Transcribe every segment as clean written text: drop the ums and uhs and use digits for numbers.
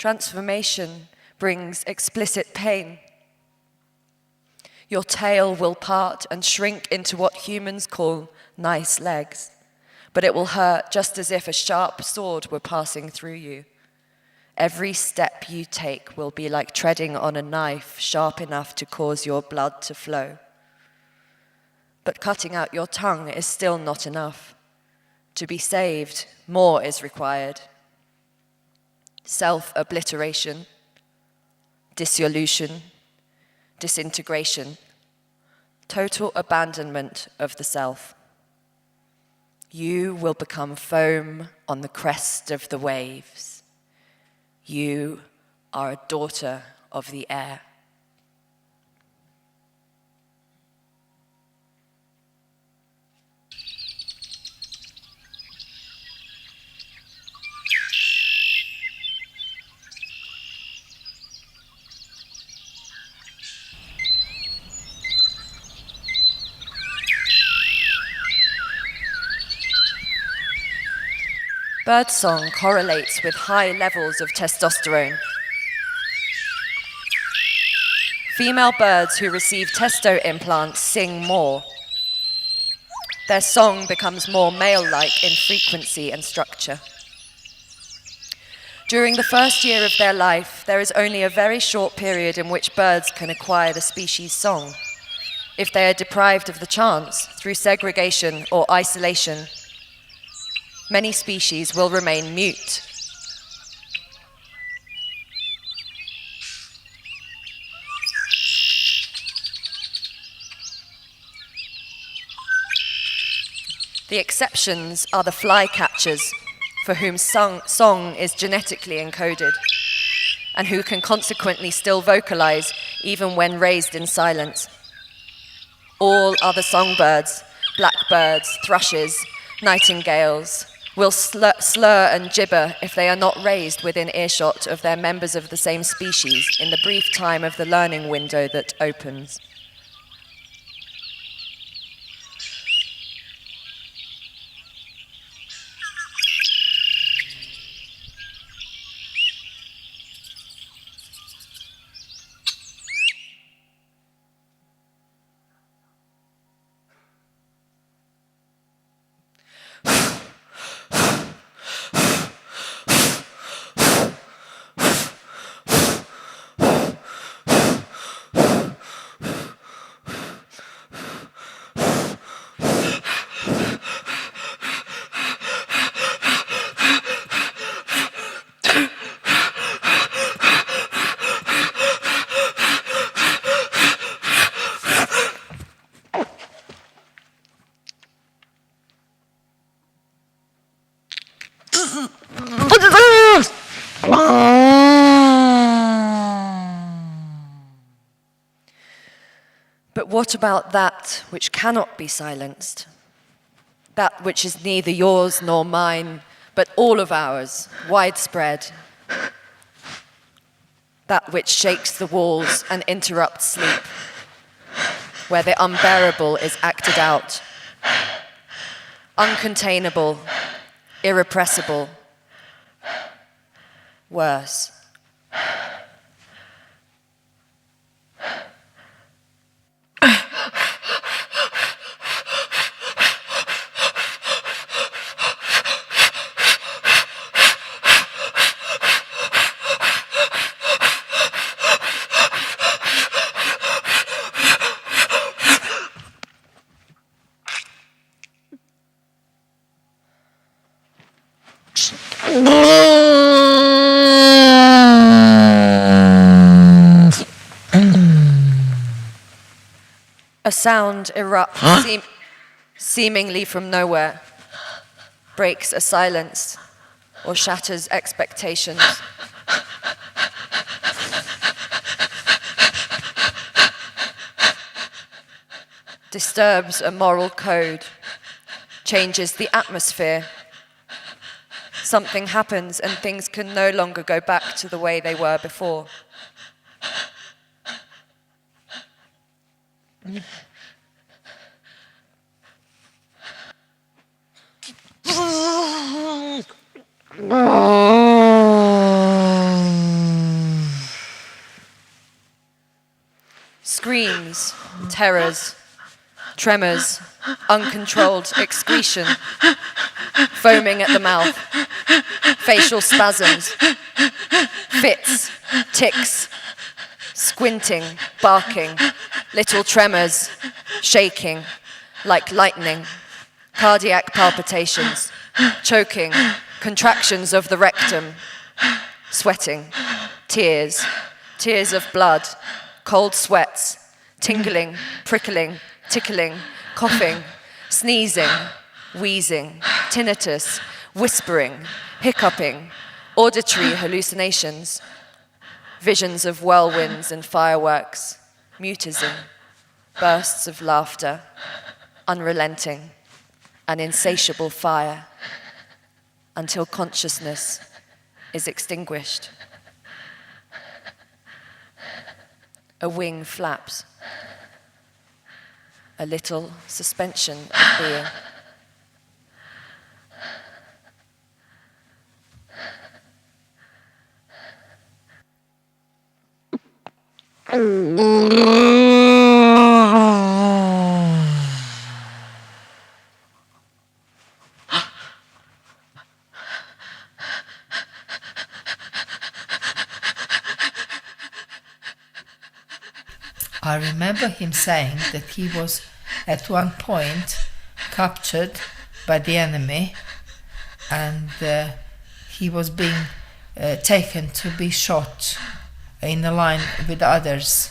Transformation brings explicit pain. Your tail will part and shrink into what humans call nice legs, but it will hurt just as if a sharp sword were passing through you. Every step you take will be like treading on a knife sharp enough to cause your blood to flow. But cutting out your tongue is still not enough. To be saved, more is required. Self-obliteration, dissolution, disintegration, total abandonment of the self. You will become foam on the crest of the waves. You are a daughter of the air. Birdsong correlates with high levels of testosterone. Female birds who receive testo implants sing more. Their song becomes more male-like in frequency and structure. During the first year of their life, there is only a very short period in which birds can acquire the species song. If they are deprived of the chance through segregation or isolation, many species will remain mute. The exceptions are the flycatchers, for whom song is genetically encoded, and who can consequently still vocalize even when raised in silence. All other songbirds, blackbirds, thrushes, nightingales, will slur and gibber if they are not raised within earshot of their members of the same species in the brief time of the learning window that opens. But what about that which cannot be silenced? That which is neither yours nor mine, but all of ours, widespread. That which shakes the walls and interrupts sleep, where the unbearable is acted out. Uncontainable, irrepressible, worse. A sound erupts seemingly from nowhere, breaks a silence, or shatters expectations. Disturbs a moral code, changes the atmosphere. Something happens and things can no longer go back to the way they were before. Screams, terrors, tremors, uncontrolled excretion, foaming at the mouth, facial spasms, fits, tics, squinting, barking, little tremors, shaking, like lightning, cardiac palpitations, choking, contractions of the rectum, sweating, tears, tears of blood, cold sweats, tingling, prickling, tickling, coughing, sneezing, wheezing, tinnitus, whispering, hiccuping, auditory hallucinations, visions of whirlwinds and fireworks, mutism, bursts of laughter, unrelenting, an insatiable fire, until consciousness is extinguished. A wing flaps, a little suspension of being. I remember him saying that he was at one point captured by the enemy, and he was being taken to be shot in a line with others,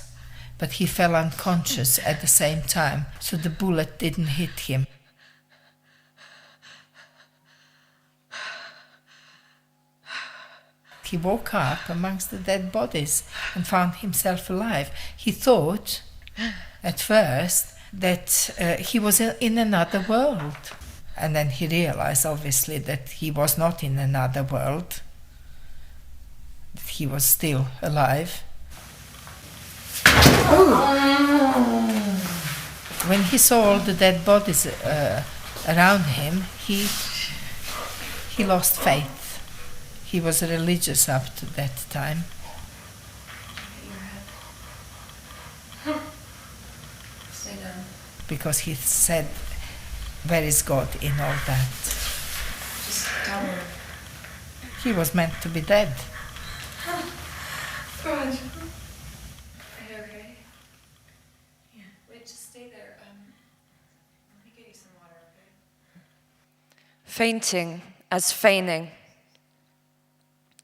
but he fell unconscious at the same time, so the bullet didn't hit him. He woke up amongst the dead bodies and found himself alive. He thought at first that he was in another world. And then he realized, obviously, that he was not in another world, that he was still alive. When he saw all the dead bodies around him, he lost faith. He was religious up to that time. Stay down. Because he said, where is God in all that? Just down. He was meant to be dead. God. Are you okay? Yeah. Wait, just stay there. Let me get you some water, okay? Fainting as feigning.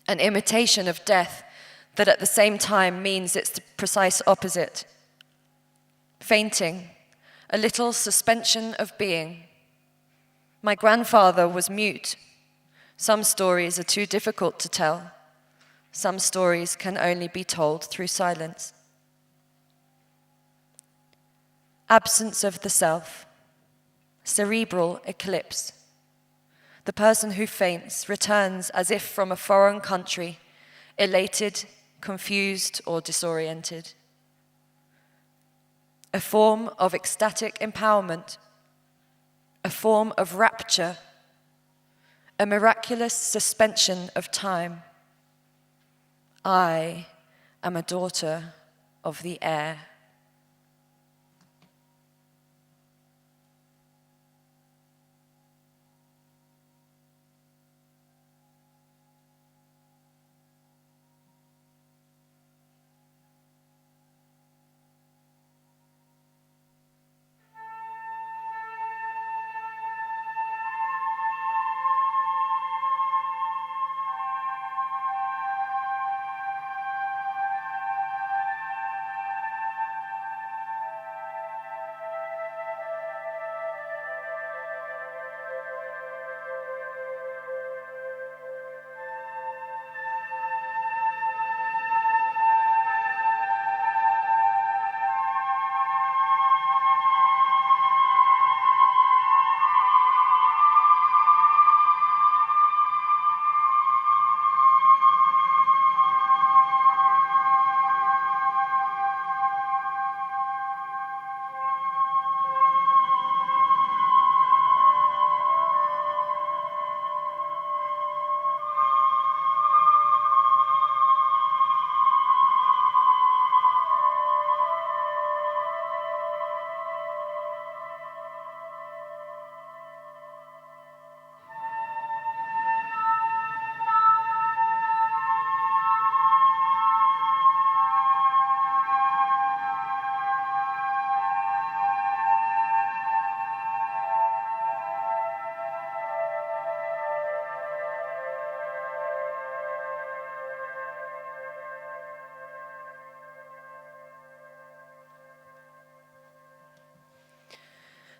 An imitation of death that at the same time means it's the precise opposite. Fainting, a little suspension of being. My grandfather was mute. Some stories are too difficult to tell. Some stories can only be told through silence. Absence of the self. Cerebral eclipse. The person who faints returns as if from a foreign country, elated, confused, or disoriented. A form of ecstatic empowerment, a form of rapture, a miraculous suspension of time. I am a daughter of the air.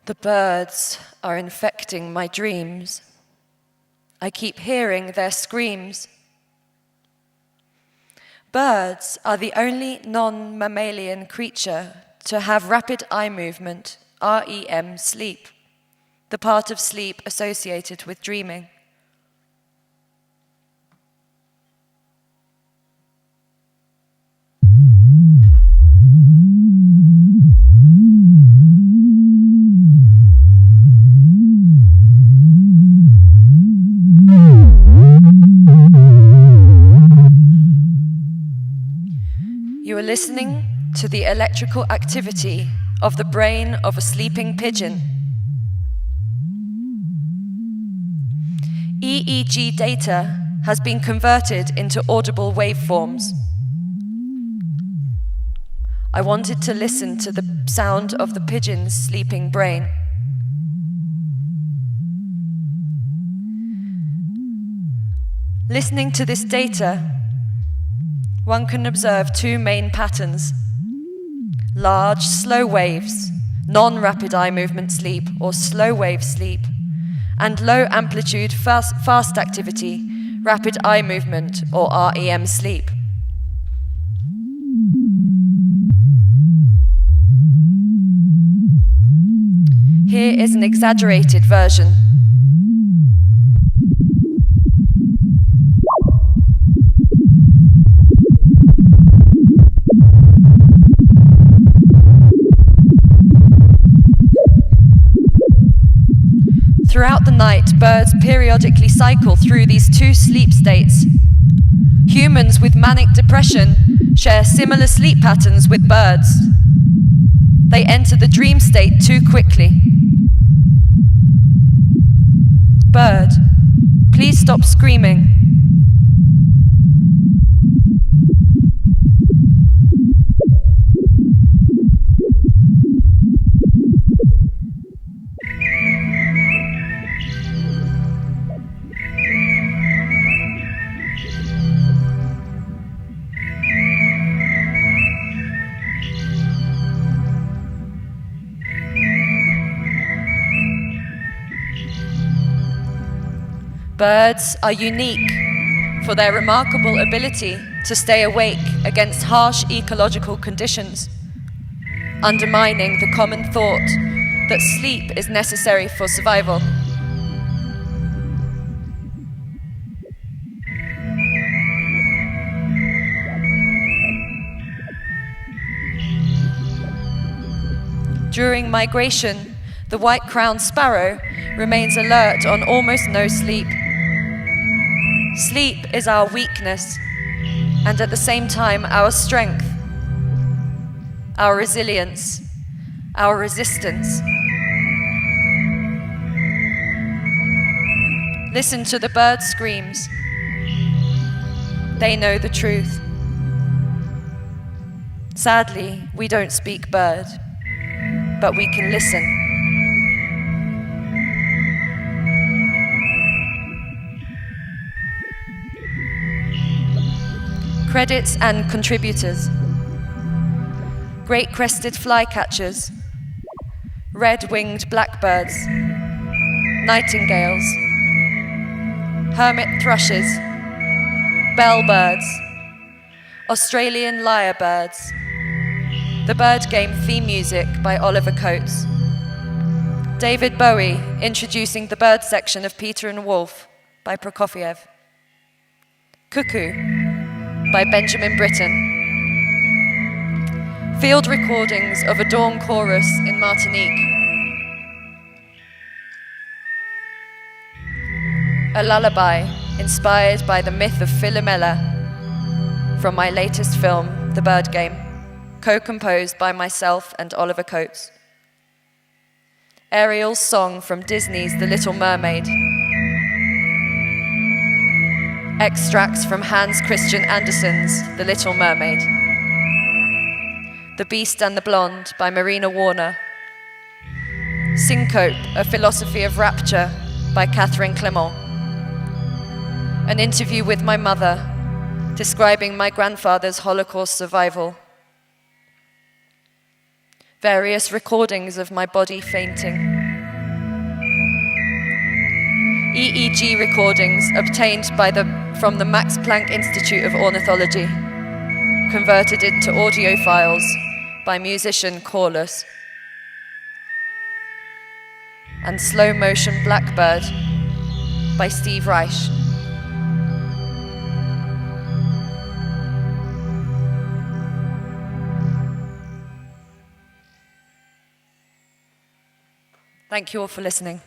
The birds are infecting my dreams. I keep hearing their screams. Birds are the only non-mammalian creature to have rapid eye movement, REM, sleep, the part of sleep associated with dreaming. You are listening to the electrical activity of the brain of a sleeping pigeon. EEG data has been converted into audible waveforms. I wanted to listen to the sound of the pigeon's sleeping brain. Listening to this data, one can observe two main patterns: large, slow waves, non-rapid eye movement sleep or slow wave sleep, and low amplitude, fast activity, rapid eye movement or REM sleep. Here is an exaggerated version. Throughout the night, birds periodically cycle through these two sleep states. Humans with manic depression share similar sleep patterns with birds. They enter the dream state too quickly. Bird, please stop screaming. Birds are unique for their remarkable ability to stay awake against harsh ecological conditions, undermining the common thought that sleep is necessary for survival. During migration, the white-crowned sparrow remains alert on almost no sleep. Sleep is our weakness, and at the same time our strength, our resilience, our resistance. Listen to the bird screams. They know the truth. Sadly, we don't speak bird, but we can listen. Credits and contributors: great crested flycatchers, red-winged blackbirds, nightingales, hermit thrushes, bellbirds, Australian lyrebirds, the Bird Game theme music by Oliver Coates, David Bowie introducing the bird section of Peter and Wolf by Prokofiev, Cuckoo by Benjamin Britten, field recordings of a dawn chorus in Martinique, a lullaby inspired by the myth of Philomela from my latest film, The Bird Game, co-composed by myself and Oliver Coates, Ariel's song from Disney's The Little Mermaid, extracts from Hans Christian Andersen's The Little Mermaid, The Beast and the Blonde by Marina Warner, Syncope, A Philosophy of Rapture by Catherine Clement, an interview with my mother describing my grandfather's Holocaust survival, various recordings of my body fainting, EEG recordings obtained from the Max Planck Institute of Ornithology, converted into audio files by musician Corliss, and Slow Motion Blackbird by Steve Reich. Thank you all for listening.